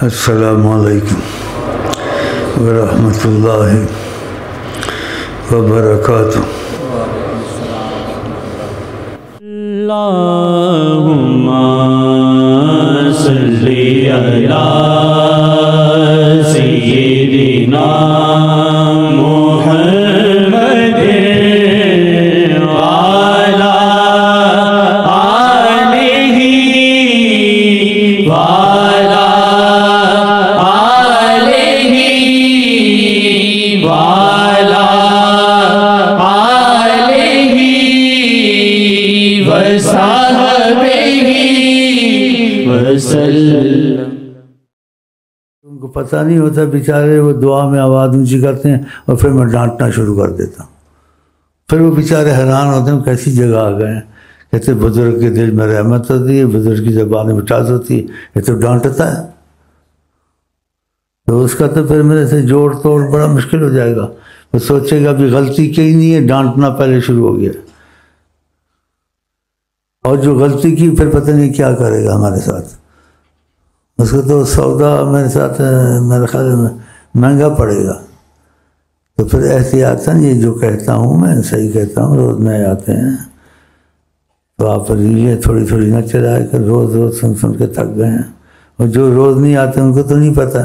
السلام علیکم ورحمۃ اللہ وبرکاتہ۔ اللہم صلی علی سیدنا محمد وعلی آلہ وعلی آلہ وعلی آلہ وصحبہ وسلم۔ ان کو پتہ نہیں ہوتا بیچارے، وہ دعا میں آواز اونچی کرتے ہیں اور پھر میں ڈانٹنا شروع کر دیتا ہوں۔ پھر وہ بیچارے حیران ہوتے ہیں کیسی جگہ آ گئے ہیں۔ کہتے بزرگ کے دل میں رحمت ہوتی ہے، بزرگ کی زبان میں مٹاس ہوتی ہے، یہ تو ڈانٹتا ہے، تو اس کا تو پھر میرے سے جوڑ توڑ بڑا مشکل ہو جائے گا۔ وہ سوچے گا ابھی غلطی کی نہیں ہے، ڈانٹنا پہلے شروع ہو گیا، اور جو غلطی کی پھر پتہ نہیں کیا کرے گا ہمارے ساتھ۔ اس کو تو سودا میرے ساتھ میرے خیال میں مہنگا پڑے گا۔ تو پھر احتیاطاً یہ جو کہتا ہوں میں صحیح کہتا ہوں، روز نئے آتے ہیں تو آپ یہ تھوڑی تھوڑی نہ چلائے کر، روز روز سن سن کے تھک گئے ہیں، اور جو روز نہیں آتے ان کو تو نہیں پتہ،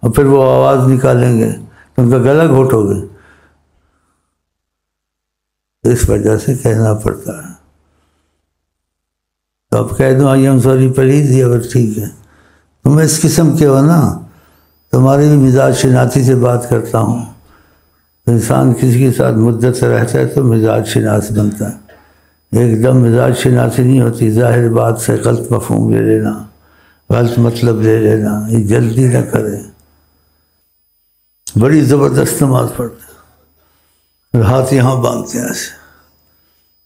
اور پھر وہ آواز نکالیں گے تو ان کا گلا گھوٹو گے، تو اس وجہ سے کہنا پڑتا ہے۔ تو اب کہہ دوں آئی ایم سوری پلیز، یہ بس ٹھیک ہے، تم اس قسم کے ہو نا، تمہاری بھی مزاج شناسی سے بات کرتا ہوں۔ انسان کسی کے ساتھ مدت سے رہتا ہے تو مزاج شناس بنتا ہے، ایک دم مزاج شناسی نہیں ہوتی، ظاہر بات سے غلط مفہوم لے لینا، غلط مطلب لے لینا، یہ جلدی نہ کرے۔ بڑی زبردست نماز پڑھتے ہیں، ہاتھ یہاں باندھتے ہیں ایسے،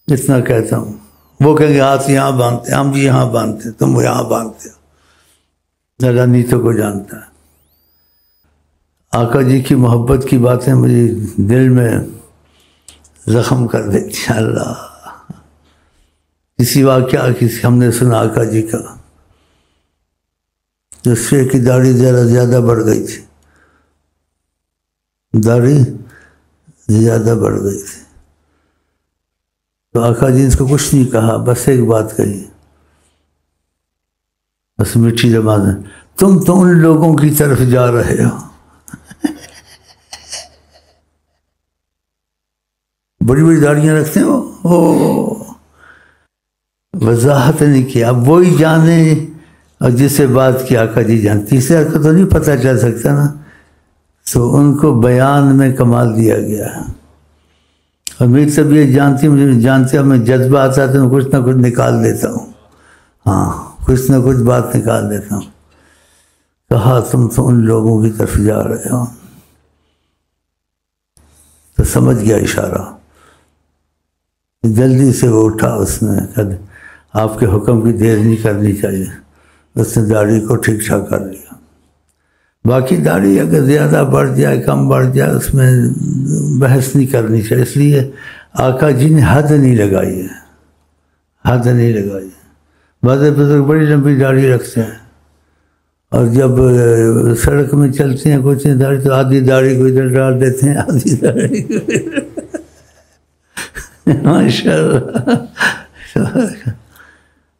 اتنا کہتا ہوں۔ وہ کہیں گے ہاتھ یہاں باندھتے ہیں، ہم بھی یہاں باندھتے ہیں، تم یہاں باندھتے ہو، اللہ نیتوں کو جانتا ہے۔ آقا جی کی محبت کی باتیں مجھے دل میں زخم کر دیتی ہیں۔ اللہ، کسی واقعہ ہم نے سنا آقا جی کا، جس سے کی داڑھی ذرا زیادہ بڑھ گئی تھی، داڑھی زیادہ بڑھ گئی تھی، تو آقا جی نے اس کو کچھ نہیں کہا، بس ایک بات کہی، بس میٹھی زبان ہے، تم تو ان لوگوں کی طرف جا رہے ہو۔ بڑی بڑی داڑیاں رکھتے ہیں وہ، وضاحت نہیں کیا، اب وہی جانے اور جس سے بات کی آقا جی جانتے، تیسرے کو تو نہیں پتہ چل سکتا نا، تو ان کو بیان میں کمال دیا گیا ہے۔ اور میری طبیعت جانتی ہے، مجھے جانتے ہیں، میں جذبہ آتا ہے تو میں کچھ نہ کچھ نکال دیتا ہوں، ہاں کچھ نہ کچھ بات نکال دیتا ہوں۔ کہا تم تو ان لوگوں کی طرف جا رہے ہو، تو سمجھ گیا اشارہ، جلدی سے وہ اٹھا، اس نے کہا آپ کے حکم کی دیر نہیں کرنی چاہیے، اس نے داڑھی کو ٹھیک ٹھاک کر لیا۔ باقی داڑھی اگر زیادہ بڑھ جائے کم بڑھ جائے اس میں بحث نہیں کرنی چاہیے، اس لیے آقا جی نے حد نہیں لگائی ہے، حد نہیں لگائی ہے۔ بعض بزرگ بڑی لمبی داڑھی رکھتے ہیں، اور جب سڑک میں چلتے ہیں کچھ داڑھی تو آدھی داڑھی کو ادھر ڈال دیتے ہیں، آدھی داڑھی کو ماشاء اللہ،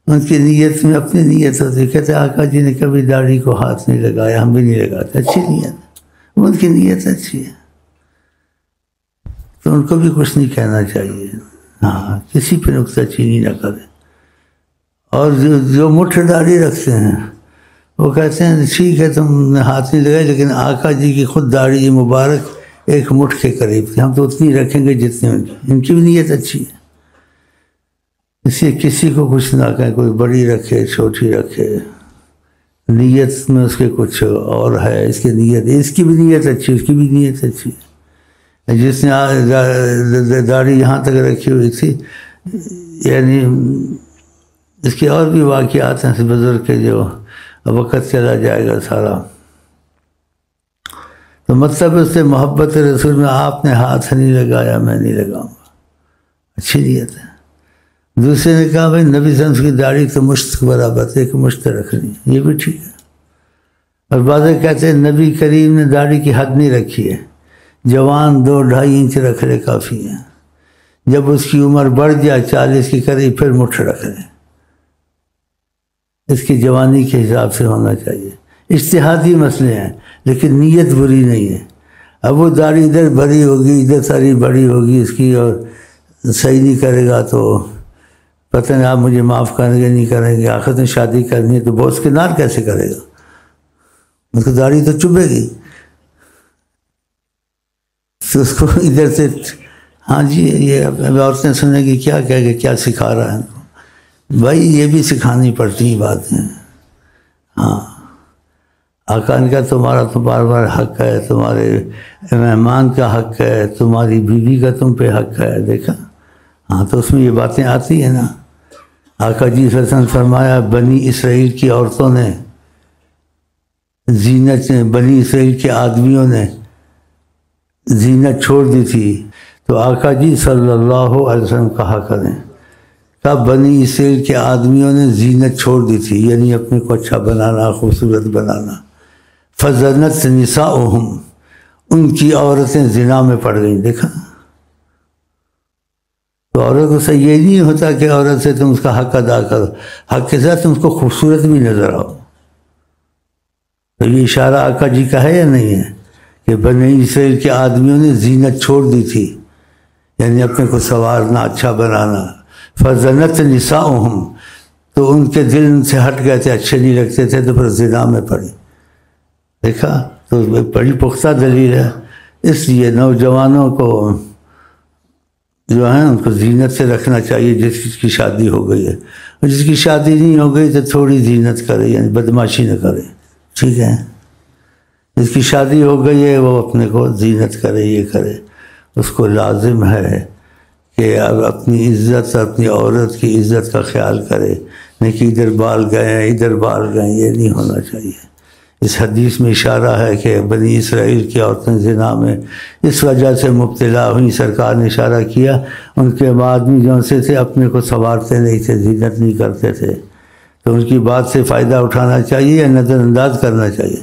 ان کی نیت میں اپنی نیت ہوتی ہے۔ کہتے آقا جی نے کبھی داڑھی کو ہاتھ نہیں لگایا، ہم بھی نہیں لگاتے، اچھی نیت، ان کی نیت اچھی ہے، تو ان کو بھی کچھ نہیں کہنا چاہیے، ہاں کسی پہ نکتہ چینی نہ کرے۔ اور جو مٹھ داڑھی رکھتے ہیں وہ کہتے ہیں ٹھیک ہے تم نے ہاتھ نہیں لگائے، لیکن آقا جی کی خود داڑھی مبارک ایک مٹھ کے قریب تھی، ہم تو اتنی رکھیں گے جتنے ان کی بھی نیت اچھی ہے۔ اس لیے کسی کو کچھ نہ کہیں، کوئی بڑی رکھے چھوٹی رکھے، نیت میں اس کے کچھ اور ہے، اس کی نیت، اس کی بھی نیت اچھی، اس کی بھی نیت اچھی ہے۔ جس نے داڑھی یہاں تک رکھی ہوئی تھی، یعنی اس کے اور بھی واقعات ہیں بزرگ کے، جو وقت چلا جائے گا سارا، تو مطلب اس سے محبت رسول میں آپ نے ہاتھ نہیں لگایا، میں نہیں لگاؤں گا، اچھی نیت ہے۔ دوسرے نے کہا بھائی نبی صلی اللہ علیہ وسلم کی داڑھی تو مشت برابر، ایک مشت رکھنی، یہ بھی ٹھیک ہے۔ اور بعض کہتے ہیں نبی کریم نے داڑھی کی حد نہیں رکھی ہے، جوان 2-2.5 انچ رکھ لے کافی ہے، جب اس کی عمر بڑھ جائے 40 کی قریب پھر مٹھ رکھ لے، اس کی جوانی کے حساب سے ہونا چاہیے۔ اجتہادی مسئلے ہیں لیکن نیت بری نہیں ہے۔ اب وہ داڑھی ادھر بڑی ہوگی، ادھر ساری بڑی ہوگی اس کی، اور صحیح نہیں کرے گا تو پتہ نہیں آپ مجھے معاف کریں گے نہیں کریں گے، آخر میں شادی کرنی ہے تو بوس کنار کیسے کرے گا؟ اس کو داڑھی تو چبھے گی، تو اس کو ادھر سے ہاں جی یہ عورتیں سنیں گی کیا کہہ کے کیا سکھا رہا ہے، بھائی یہ بھی سکھانی پڑتی باتیں۔ ہاں آقا نے کہا تمہارا تو بار بار حق ہے، تمہارے مہمان کا حق ہے، تمہاری بیوی کا تم پہ حق ہے، دیکھا؟ ہاں تو اس میں یہ باتیں آتی ہیں نا۔ آقا جی صلی اللہ علیہ وسلم فرمایا بنی اسرائیل کی عورتوں نے زینت، بنی اسرائیل کے آدمیوں نے زینت چھوڑ دی تھی، تو آقا جی صلی اللہ علیہ وسلم کہا کریں کب بنی اسرائیل کے آدمیوں نے زینت چھوڑ دی تھی، یعنی اپنے کو اچھا بنانا، خوبصورت بنانا، فزنت نساؤہم، ان کی عورتیں زنا میں پڑ گئیں، دیکھا؟ تو عورت کو صحیح یہ نہیں ہوتا کہ عورت سے تم اس کا حق ادا کرو، حق کے ساتھ تم اس کو خوبصورت بھی نظر آؤ۔ تو یہ اشارہ آقا جی کا ہے یا نہیں ہے کہ بنی اسرائیل کے آدمیوں نے زینت چھوڑ دی تھی، یعنی اپنے کو سنوارنا، اچھا بنانا، فزنت نساؤہم، تو ان کے دل ان سے ہٹ گئے تھے، اچھے نہیں لگتے تھے، تو پھر زنا میں پڑی، دیکھا؟ تو بڑی پختہ دلیل ہے۔ اس لیے نوجوانوں کو جو ہے ان کو زینت سے رکھنا چاہیے، جس کی شادی ہو گئی ہے، اور جس کی شادی نہیں ہو گئی تو تھوڑی زینت کرے، یعنی بدماشی نہ کرے، ٹھیک ہے؟ جس کی شادی ہو گئی ہے وہ اپنے کو زینت کرے، یہ کرے، اس کو لازم ہے کہ اب اپنی عزت، اپنی عورت کی عزت کا خیال کرے، نہیں کہ ادھر بال گئے ہیں ادھر بال گئے ہیں، یہ نہیں ہونا چاہیے۔ اس حدیث میں اشارہ ہے کہ بنی اسرائیل کی عورتیں زنا میں اس وجہ سے مبتلا ہوئیں، سرکار نے اشارہ کیا ان کے آدمی جو سے تھے اپنے کو سنوارتے نہیں تھے، زینت نہیں کرتے تھے، تو ان کی بات سے فائدہ اٹھانا چاہیے یا نظر انداز کرنا چاہیے؟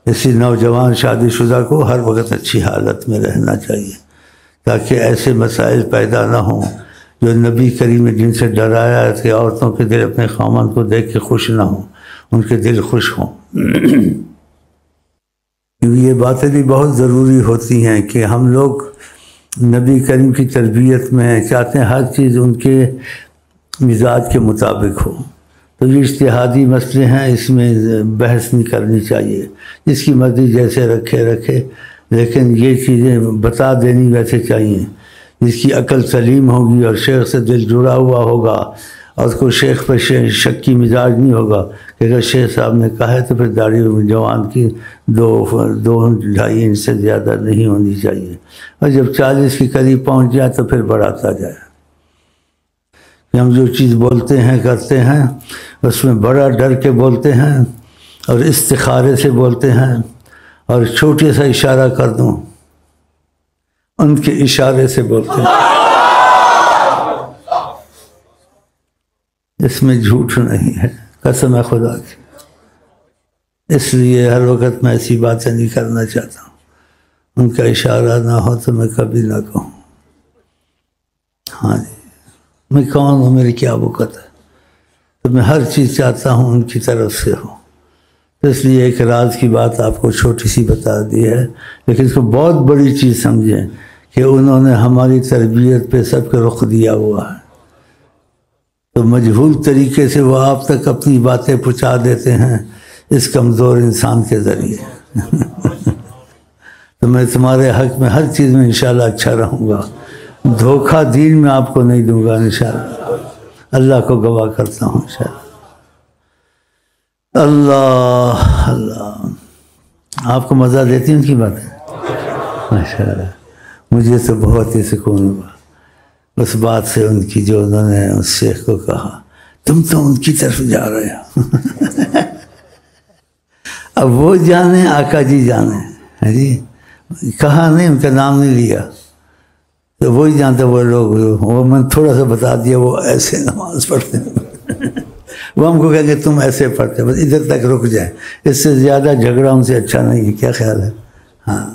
اسی نوجوان شادی شدہ کو ہر وقت اچھی حالت میں رہنا چاہیے تاکہ ایسے مسائل پیدا نہ ہوں جو نبی کریم نے جن سے ڈرایا ہے کہ عورتوں کے دل اپنے خامن کو دیکھ کے خوش نہ ہوں، ان کے دل خوش ہوں۔ یہ باتیں بھی بہت ضروری ہوتی ہیں کہ ہم لوگ نبی کریم کی تربیت میں چاہتے ہیں ہر چیز ان کے مزاج کے مطابق ہو، تو یہ اجتہادی مسئلے ہیں، اس میں بحث نہیں کرنی چاہیے، جس کی مرضی جیسے رکھے، لیکن یہ چیزیں بتا دینی ویسے چاہیے، جس کی عقل سلیم ہوگی اور شیخ سے دل جڑا ہوا ہوگا اور اس کو شیخ پر شک کی مزاج نہیں ہوگا کہ اگر شیخ صاحب نے کہا ہے تو پھر داڑھی جوان کی 2-2.5 انچ سے زیادہ نہیں ہونی چاہیے، اور جب 40 کے قریب پہنچ جائے تو پھر بڑھاتا جائے۔ کہ ہم جو چیز بولتے ہیں کرتے ہیں اس میں بڑا ڈر کے بولتے ہیں اور استخارے سے بولتے ہیں، اور چھوٹے سا اشارہ کر دوں ان کے اشارے سے بولتے ہیں، اس میں جھوٹ نہیں ہے، قسم ہے خدا کی۔ اس لیے ہر وقت میں ایسی باتیں نہیں کرنا چاہتا ہوں، ان کا اشارہ نہ ہو تو میں کبھی نہ کہوں۔ ہاں جی، میں کون ہوں، میری کیا وقت ہے؟ تو میں ہر چیز چاہتا ہوں ان کی طرف سے ہو، تو اس لیے ایک راز کی بات آپ کو چھوٹی سی بتا دی ہے، لیکن اس کو بہت بڑی چیز سمجھیں کہ انہوں نے ہماری تربیت پہ سب کے رخ دیا ہوا ہے، تو مجہول طریقے سے وہ آپ تک اپنی باتیں پہنچا دیتے ہیں اس کمزور انسان کے ذریعے۔ تو میں تمہارے حق میں ہر چیز میں انشاءاللہ اچھا رہوں گا، دھوکہ دین میں آپ کو نہیں دوں گا انشاءاللہ، اللہ کو گواہ کرتا ہوں انشاءاللہ۔ اللہ اللہ، آپ کو مزہ دیتی ہیں ان کی باتیں؟ ماشاءاللہ، مجھے تو بہت ہی سکون ہوا اس بات سے ان کی، جو انہوں نے اس شیخ کو کہا تم تو ان کی طرف جا رہے ہو۔ اب وہ جانے، آقا جی جانے، ہے جی، کہا نہیں، ان کا نام نہیں لیا، تو وہی جانتے وہ لوگ، وہ میں تھوڑا سا بتا دیا، وہ ایسے نماز پڑھتے ہیں، وہ ہم کو کہیں گے تم ایسے پڑھتے، بس ادھر تک رک جائیں، اس سے زیادہ جھگڑا ان سے اچھا نہیں ہے. کیا خیال ہے؟ ہاں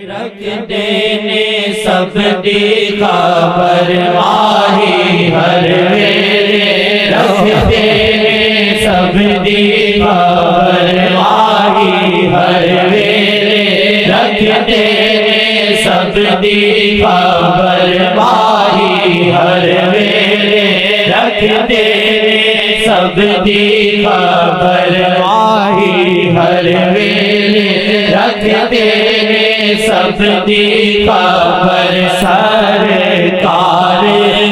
رکھ دینے سب دی خبر ماہی ہر ویلے، رکھ دینے سب دی خبر ماہی ہر ویلے، رکھ دینے سب دی خبر ماہی ہر ویلے، رکھ دینے سب دی خبر ماہی ہر ویلے، رکھ دینے سب دی خبر. سرکار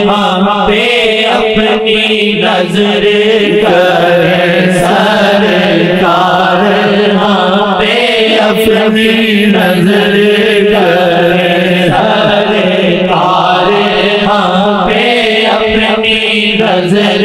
ہم پہ اپنی نظر کرے، سرکار ہم پہ اپنی نظر کرے، سرکار ہم پہ اپنی نظر